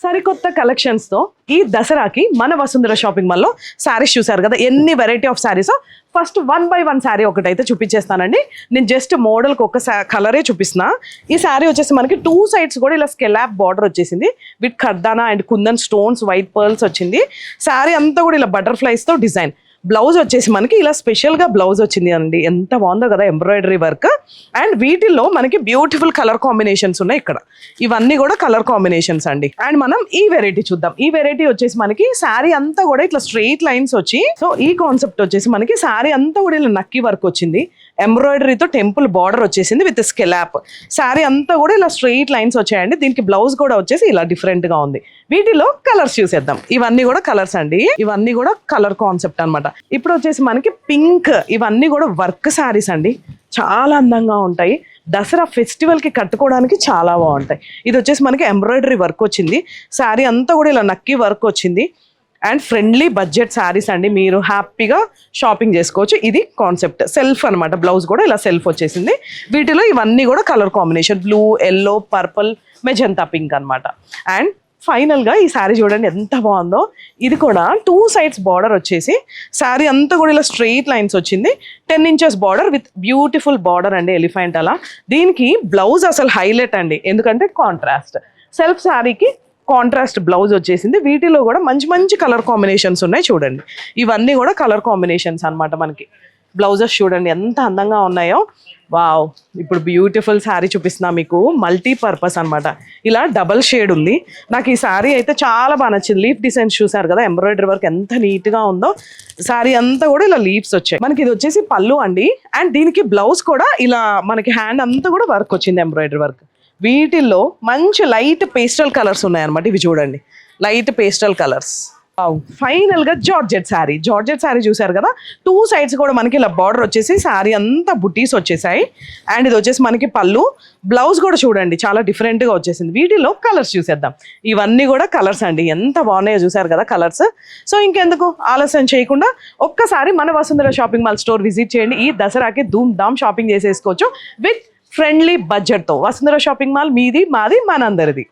సరికొత్త కలెక్షన్స్ తో ఈ దసరాకి మన వసుంధర షాపింగ్ మాల్ లో సారీస్ చూసారు కదా, ఎన్ని variety of saris. First 1 by 1 sari ఒకటైతే చూపించేస్తానండి. నేను జస్ట్ మోడల్కి ఒక కలరే చూపిస్తున్నా. ఈ శారీ వచ్చేసి మనకి 2 sides కూడా ఇలా స్కెలాప్ బార్డర్ వచ్చేసింది విత్ ఖర్దానా and Kundan stones, white pearls వచ్చింది. శారీ అంతా కూడా ఇలా బటర్ఫ్లైస్ తో డిజైన్. బ్లౌజ్ వచ్చేసి మనకి ఇలా స్పెషల్ గా బ్లౌజ్ వచ్చింది అండి, ఎంత బాగుందో కదా, ఎంబ్రాయిడరీ వర్క్. అండ్ వీటిల్లో మనకి బ్యూటిఫుల్ కలర్ కాంబినేషన్స్ ఉన్నాయి ఇక్కడ. ఇవన్నీ కూడా కలర్ కాంబినేషన్స్ అండి. అండ్ మనం ఈ వెరైటీ చూద్దాం. ఈ వెరైటీ వచ్చేసి మనకి శారీ అంతా కూడా ఇట్లా స్ట్రెయిట్ లైన్స్ వచ్చి, సో ఈ కాన్సెప్ట్ వచ్చేసి మనకి శారీ అంతా కూడా ఇలా నక్కీ వర్క్ వచ్చింది, ఎంబ్రాయిడరీతో టెంపుల్ బార్డర్ వచ్చేసింది విత్ స్కెలాప్. శారీ అంతా కూడా ఇలా స్ట్రెయిట్ లైన్స్ వచ్చాయండి. దీనికి బ్లౌజ్ కూడా వచ్చేసి ఇలా డిఫరెంట్ గా ఉంది. వీటిలో కలర్స్ చూసేద్దాం. ఇవన్నీ కూడా కలర్స్ అండి, ఇవన్నీ కూడా కలర్ కాన్సెప్ట్ అన్నమాట. ఇప్పుడు వచ్చేసి మనకి పింక్, ఇవన్నీ కూడా వర్క్ శారీస్ అండి, చాలా అందంగా ఉంటాయి. దసరా ఫెస్టివల్ కి కట్టుకోవడానికి చాలా బాగుంటాయి. ఇది వచ్చేసి మనకి ఎంబ్రాయిడరీ వర్క్ వచ్చింది, శారీ అంతా కూడా ఇలా నక్కీ వర్క్ వచ్చింది. అండ్ ఫ్రెండ్లీ బడ్జెట్ శారీస్ అండి, మీరు హ్యాపీగా షాపింగ్ చేసుకోవచ్చు. ఇది కాన్సెప్ట్ సెల్ఫ్ అనమాట. బ్లౌజ్ కూడా ఇలా సెల్ఫ్ వచ్చేసింది. వీటిలో ఇవన్నీ కూడా colour combination, blue, yellow, purple, magenta pink అనమాట. అండ్ ఫైనల్ గా ఈ శారీ చూడండి ఎంత బాగుందో. ఇది కూడా 2 sides బార్డర్ వచ్చేసి శారీ అంతా కూడా ఇలా స్ట్రెయిట్ లైన్స్ వచ్చింది. 10 inches border with beautiful border అండి, ఎలిఫెంట్ అలా. దీనికి బ్లౌజ్ అసలు హైలైట్ అండి, ఎందుకంటే కాంట్రాస్ట్ సెల్ఫ్ శారీకి కాంట్రాస్ట్ బ్లౌజ్ వచ్చేసింది. వీటిలో కూడా మంచి మంచి కలర్ కాంబినేషన్స్ ఉన్నాయి చూడండి. ఇవన్నీ కూడా కలర్ కాంబినేషన్స్ అనమాట. మనకి బ్లౌజెస్ చూడండి ఎంత అందంగా ఉన్నాయో. వావ్, ఇప్పుడు బ్యూటిఫుల్ శారీ చూపిస్తున్నా మీకు, మల్టీపర్పస్ అనమాట. ఇలా డబల్ షేడ్ ఉంది. నాకు ఈ శారీ అయితే చాలా బాగా నచ్చింది. లీఫ్ డిజైన్స్ చూసారు కదా, ఎంబ్రాయిడరీ వర్క్ ఎంత నీట్గా ఉందో. శారీ అంతా కూడా ఇలా లీవ్స్ వచ్చాయి. మనకి ఇది వచ్చేసి పళ్ళు అండి. అండ్ దీనికి బ్లౌజ్ కూడా ఇలా మనకి హ్యాండ్ అంతా కూడా వర్క్ వచ్చింది, ఎంబ్రాయిడరీ వర్క్. వీటిల్లో మంచి లైట్ పేస్టల్ కలర్స్ ఉన్నాయన్నమాట. ఇవి చూడండి, లైట్ పేస్టల్ కలర్స్. ఫైనల్ గా జార్జెట్ శారీ. జార్జెట్ శారీ చూసారు కదా, 2 sides కూడా మనకి ఇలా బార్డర్ వచ్చేసి శారీ అంతా బుటీస్ వచ్చేసాయి. అండ్ ఇది వచ్చేసి మనకి పళ్ళు, బ్లౌజ్ కూడా చూడండి చాలా డిఫరెంట్ గా వచ్చేసింది. వీటిలో కలర్స్ చూసేద్దాం. ఇవన్నీ కూడా కలర్స్ అండి, ఎంత బాగున్నాయో చూసారు కదా కలర్స్. సో ఇంకెందుకు ఆలస్యం చేయకుండా ఒక్కసారి మన Vasundhara shopping mall store visit చేయండి. ఈ దసరాకి ధూమ్ ధామ్ షాపింగ్ చేసేసుకోవచ్చు విత్ ఫ్రెండ్లీ బడ్జెట్ తో. వసుంధర షాపింగ్ మాల్ మీది, మాది, మనందరిది.